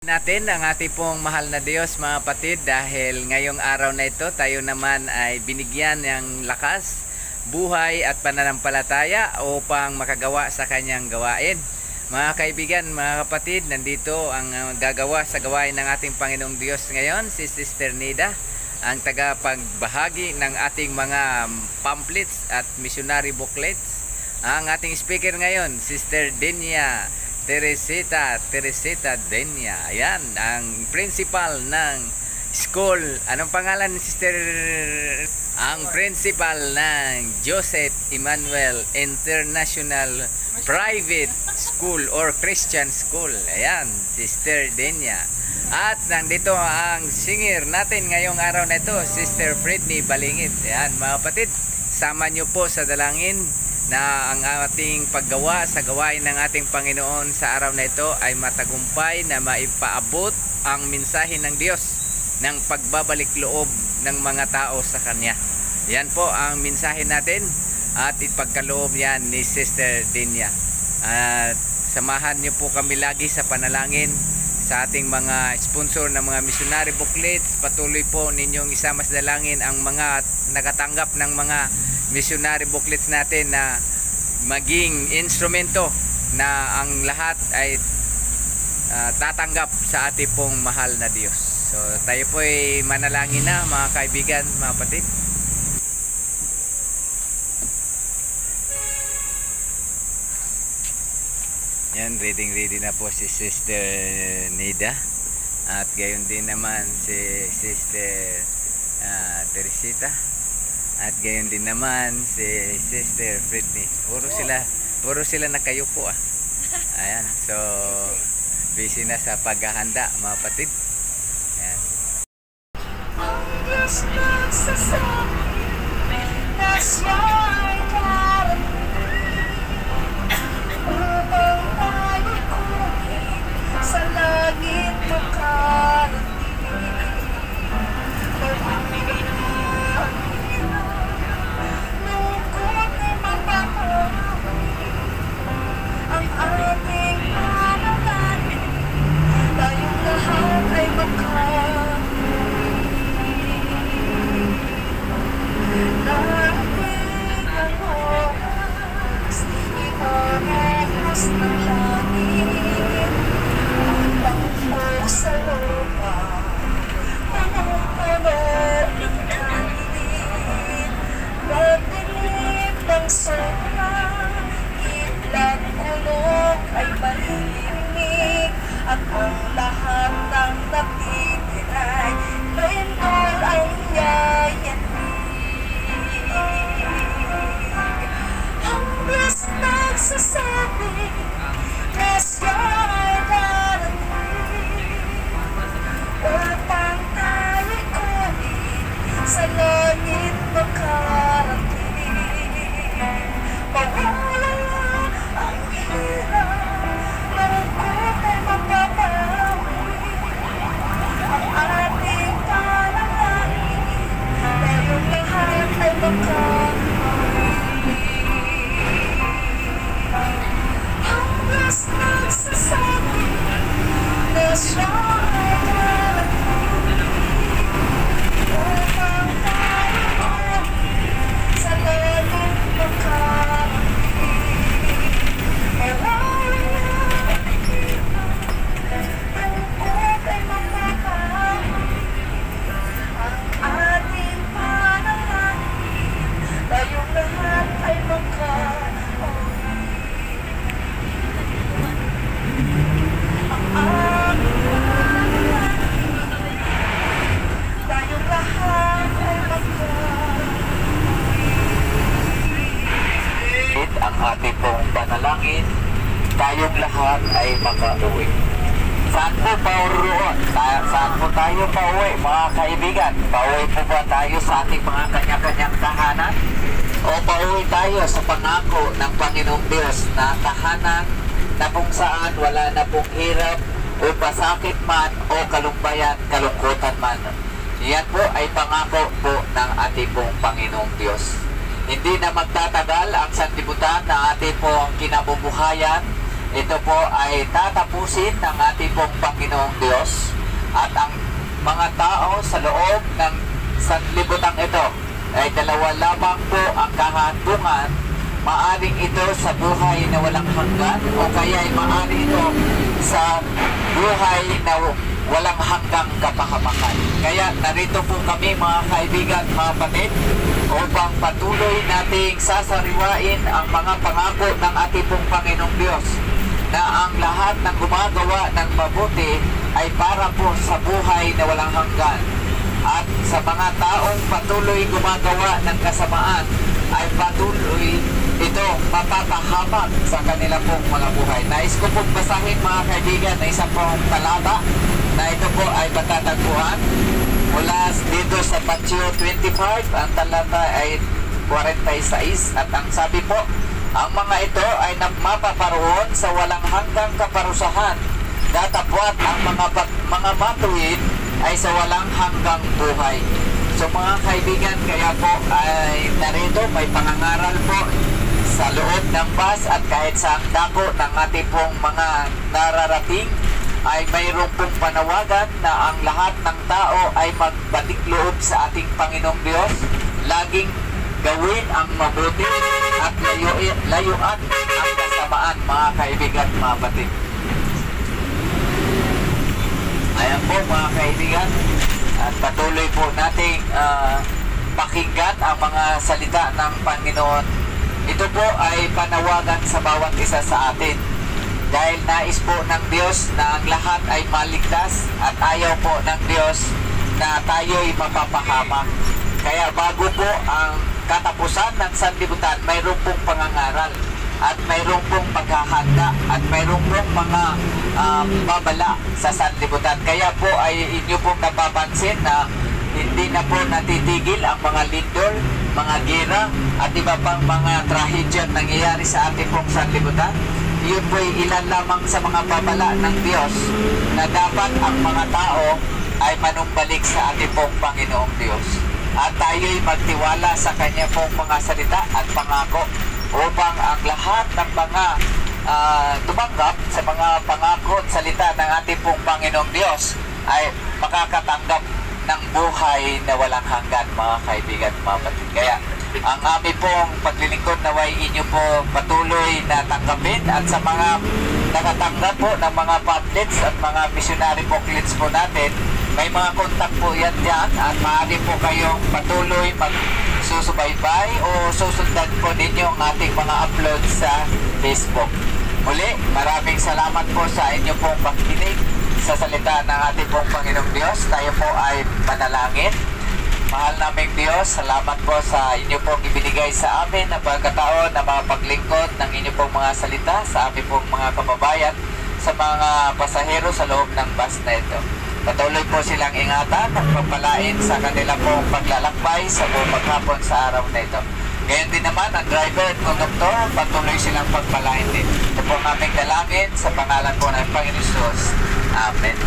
Natin ang ating pong mahal na Diyos, mga kapatid, dahil ngayong araw na ito tayo naman ay binigyan ng lakas, buhay at pananampalataya upang makagawa sa kanyang gawain. Mga kaibigan, mga kapatid, nandito ang gagawa sa gawain ng ating Panginoong Diyos ngayon, si Sister Nida, ang tagapagbahagi ng ating mga pamphlets at missionary booklets. Ang ating speaker ngayon, Sister Denia Teresita Denia. Ayan, ang principal ng school. Anong pangalan ni Sister? Ang principal ng Joseph Emmanuel International Private School or Christian School. Ayan, Sister Denia. At nandito ang singer natin ngayong araw na ito, Sister Fredny Balingit. Ayan, mga kapatid, sama nyo po sa dalangin na ang ating paggawa sa gawain ng ating Panginoon sa araw na ito ay matagumpay, na maipaabot ang mensahe ng Diyos ng pagbabalik loob ng mga tao sa Kanya. Yan po ang mensahe natin at ipagkaloob yan ni Sister Denia. At samahan niyo po kami lagi sa panalangin sa ating mga sponsor ng mga missionary booklets. Patuloy po ninyong isama sa dalangin ang mga nakatanggap ng mga missionary booklets natin na maging instrumento na ang lahat ay tatanggap sa ating pong mahal na Diyos. So tayo po ay manalangin na, mga kaibigan, mga kapatid. Yan, ready na po si Sister Nida. At gayon din naman si Sister Teresita. At gayon din naman si Sister Fredny. Puro sila nakayupo ah. Ayan, so busy na sa paghahanda, mga kapatid. Ayan. Ang Diyos nagsasabi na siya'y darating upang tayo'y kunin sa langit makarating. Ang ating panalangin, tayong lahat ay darating ang oras, iparehas ng langit, ang pangpok sa lupa, punong-puno ng kainit, pagdilim ng sopa, itlang kulog ay malimig, at ang lahat ng natitira'y lindol ay yayanig. Ang Diyos nagsasabi na siya'y darating upang tayo'y kunin sa langit makarating. Mawawala ang hirap, malungkot ay mapapawi, ang ating panalangin, tayong lahat ay ang Diyos nagsasabi na siya'y darating upang tayo'y kunin sa langit makarating. Mawawala ang hirap, malungkot ay mapapawi, ang ating panalangin, tayong lahat ay makauwi. Ang ating panalangin, tayong lahat ay ang ating pong panalangin, tayong lahat ay makauwi. Saan po pauroon? Saan po tayo pauwi, mga kaibigan? Pauwi po ba tayo sa ating mga kanya-kanyang tahanan? O pauwi tayo sa pangako ng Panginoong Diyos na tahanan na kung saan wala na pong hirap o pasakit man o kalumbayan, kalungkutan man? Yan po ay pangako po ng ating pong Panginoong Diyos. Hindi na magtatagal ang sanlibutan na ating pong kinabubuhayan. ito po ay tatapusin ng ating pong Panginoong Diyos at ang mga tao sa loob ng sanlibutan ito ay dalawa lamang po ang kahandungan. Maaring ito sa buhay na walang hanggan o kaya ay maaring ito sa buhay na walang hanggang kapahamakan. Kaya narito po kami mga kaibigan, mga kapatid, upang patuloy nating sasariwain ang mga pangako ng ating pong Panginoong Diyos na ang lahat ng gumagawa ng mabuti ay para po sa buhay na walang hanggan. At sa mga taong patuloy gumagawa ng kasamaan ay patuloy ito mapapahamak sa kanila pong mga buhay. Nais ko pong basahin mga kaibigan na isang pong talata na ito po ay matatagpuan mula dito sa Matthew 25. Ang talata ay 46 at ang sabi po, ang mga ito ay mapaparoon sa walang hanggang kaparusahan, datapwat ang mga matuwid ay sa walang hanggang buhay. So mga kaibigan, kaya po ay narito may pangangaral po sa loob ng bus at kahit sa dako ng ating pong mga nararating ay mayroong pong panawagan na ang lahat ng tao ay magbalik loob sa ating Panginoong Diyos, laging gawin ang mabuti at layuan ang kasamaan mga kaibigan, mga kapatid. Ayan po mga kaibigan, at patuloy po nating pakinggan ang mga salita ng Panginoon. Ito po ay panawagan sa bawat isa sa atin dahil nais po ng Diyos na ang lahat ay maligtas at ayaw po ng Diyos na tayo'y mapapahamak. Kaya bago po ang katapusan ng sanlibutan, mayroon pong pangangaral at mayroon pong paghahanda at mayroon pong mga babala sa sanlibutan. Kaya po ay inyo pong napapansin na hindi na po natitigil ang mga lindol, mga gera at iba pang mga trahedya nangyayari sa ating pong sanlibutan. Yun po ay ilan lamang sa mga babala ng Diyos na dapat ang mga tao ay manumbalik sa ating pong Panginoong Diyos. At tayo'y magtiwala sa Kanya pong mga salita at pangako upang ang lahat ng mga tumanggap sa mga pangako at salita ng ating pong Panginoong Diyos ay makakatanggap ng buhay na walang hanggan mga kaibigan, mga kapatid. Kaya ang aming pong paglilingkod naway inyo po patuloy na tanggapin at sa mga nakatanggap po ng mga pamphlets at mga missionary booklets po natin, may mga kontak po yan dyan at maaari po kayong patuloy magsusubaybay o susundan po ninyo ang ating mga upload sa Facebook. Muli, maraming salamat po sa inyo pong pakikinig sa salita ng ating pong Panginoong Diyos. Tayo po ay manalangin. Mahal naming Diyos, salamat po sa inyo pong ibinigay sa amin na pagkataon na mapaglingkod ng inyo pong mga salita sa aming pong mga kababayan, sa mga pasahero sa loob ng bus na ito. Patuloy po silang ingatan at pagpalain sa kanila pong paglalakbay sa buong maghapon sa araw na ito. Ngayon din naman ang driver at konduktor, patuloy silang pagpalain din. Ito po ang aming dalangin sa pangalan po ng Panginoon Jesus. Amen.